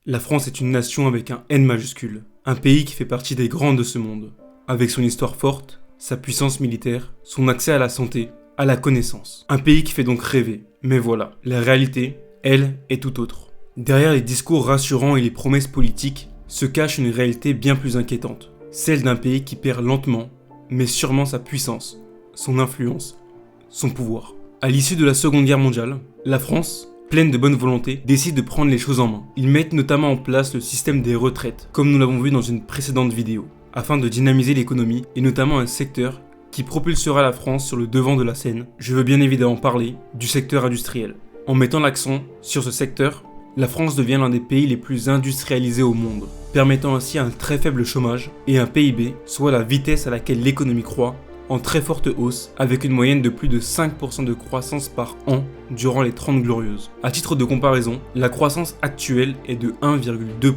La France est une nation avec un N majuscule, un pays qui fait partie des grands de ce monde, avec son histoire forte, sa puissance militaire, son accès à la santé, à la connaissance. Un pays qui fait donc rêver, mais voilà, la réalité, elle, est tout autre. Derrière les discours rassurants et les promesses politiques, se cache une réalité bien plus inquiétante, celle d'un pays qui perd lentement, mais sûrement sa puissance, son influence, son pouvoir. À l'issue de la Seconde Guerre mondiale, la France, pleine de bonne volonté, décide de prendre les choses en main. Ils mettent notamment en place le système des retraites, comme nous l'avons vu dans une précédente vidéo, afin de dynamiser l'économie et notamment un secteur qui propulsera la France sur le devant de la scène. Je veux bien évidemment parler du secteur industriel. En mettant l'accent sur ce secteur, la France devient l'un des pays les plus industrialisés au monde, permettant ainsi un très faible chômage et un PIB, soit la vitesse à laquelle l'économie croît, en très forte hausse, avec une moyenne de plus de 5% de croissance par an durant les 30 glorieuses. À titre de comparaison, la croissance actuelle est de 1,2%.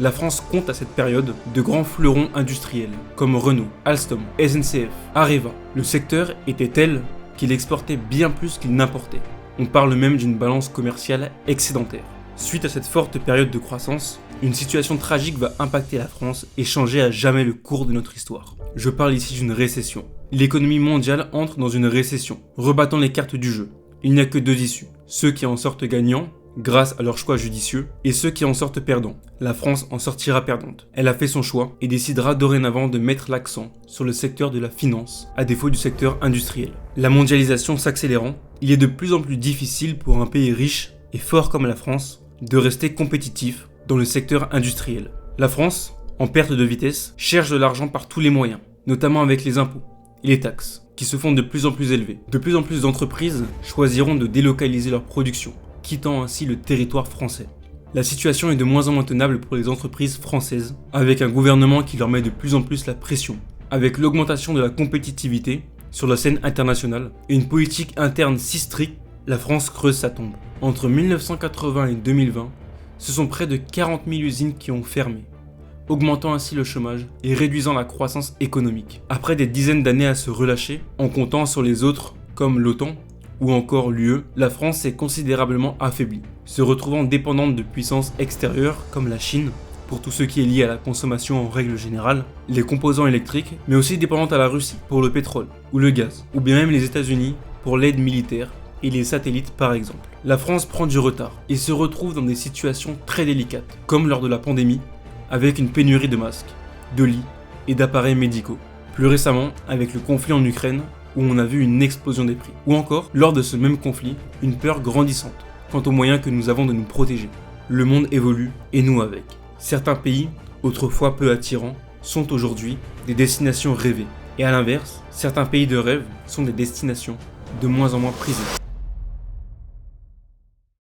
La France compte à cette période de grands fleurons industriels, comme Renault, Alstom, SNCF, Areva. Le secteur était tel qu'il exportait bien plus qu'il n'importait. On parle même d'une balance commerciale excédentaire. Suite à cette forte période de croissance, une situation tragique va impacter la France et changer à jamais le cours de notre histoire. Je parle ici d'une récession. L'économie mondiale entre dans une récession, rebattant les cartes du jeu. Il n'y a que deux issues, ceux qui en sortent gagnants, grâce à leurs choix judicieux, et ceux qui en sortent perdants. La France en sortira perdante. Elle a fait son choix et décidera dorénavant de mettre l'accent sur le secteur de la finance, à défaut du secteur industriel. La mondialisation s'accélérant, il est de plus en plus difficile pour un pays riche et fort comme la France de rester compétitif dans le secteur industriel. La France, en perte de vitesse, cherche de l'argent par tous les moyens, notamment avec les impôts et les taxes, qui se font de plus en plus élevées. De plus en plus d'entreprises choisiront de délocaliser leur production, quittant ainsi le territoire français. La situation est de moins en moins tenable pour les entreprises françaises, avec un gouvernement qui leur met de plus en plus la pression, avec l'augmentation de la compétitivité sur la scène internationale et une politique interne si stricte, la France creuse sa tombe. Entre 1980 et 2020, ce sont près de 40 000 usines qui ont fermé, augmentant ainsi le chômage et réduisant la croissance économique. Après des dizaines d'années à se relâcher, en comptant sur les autres comme l'OTAN ou encore l'UE, la France s'est considérablement affaiblie, se retrouvant dépendante de puissances extérieures comme la Chine, pour tout ce qui est lié à la consommation en règle générale, les composants électriques, mais aussi dépendante à la Russie pour le pétrole ou le gaz, ou bien même les États-Unis pour l'aide militaire et les satellites par exemple. La France prend du retard et se retrouve dans des situations très délicates, comme lors de la pandémie, avec une pénurie de masques, de lits et d'appareils médicaux. Plus récemment, avec le conflit en Ukraine, où on a vu une explosion des prix. Ou encore, lors de ce même conflit, une peur grandissante quant aux moyens que nous avons de nous protéger. Le monde évolue, et nous avec. Certains pays, autrefois peu attirants, sont aujourd'hui des destinations rêvées. Et à l'inverse, certains pays de rêve sont des destinations de moins en moins prisées.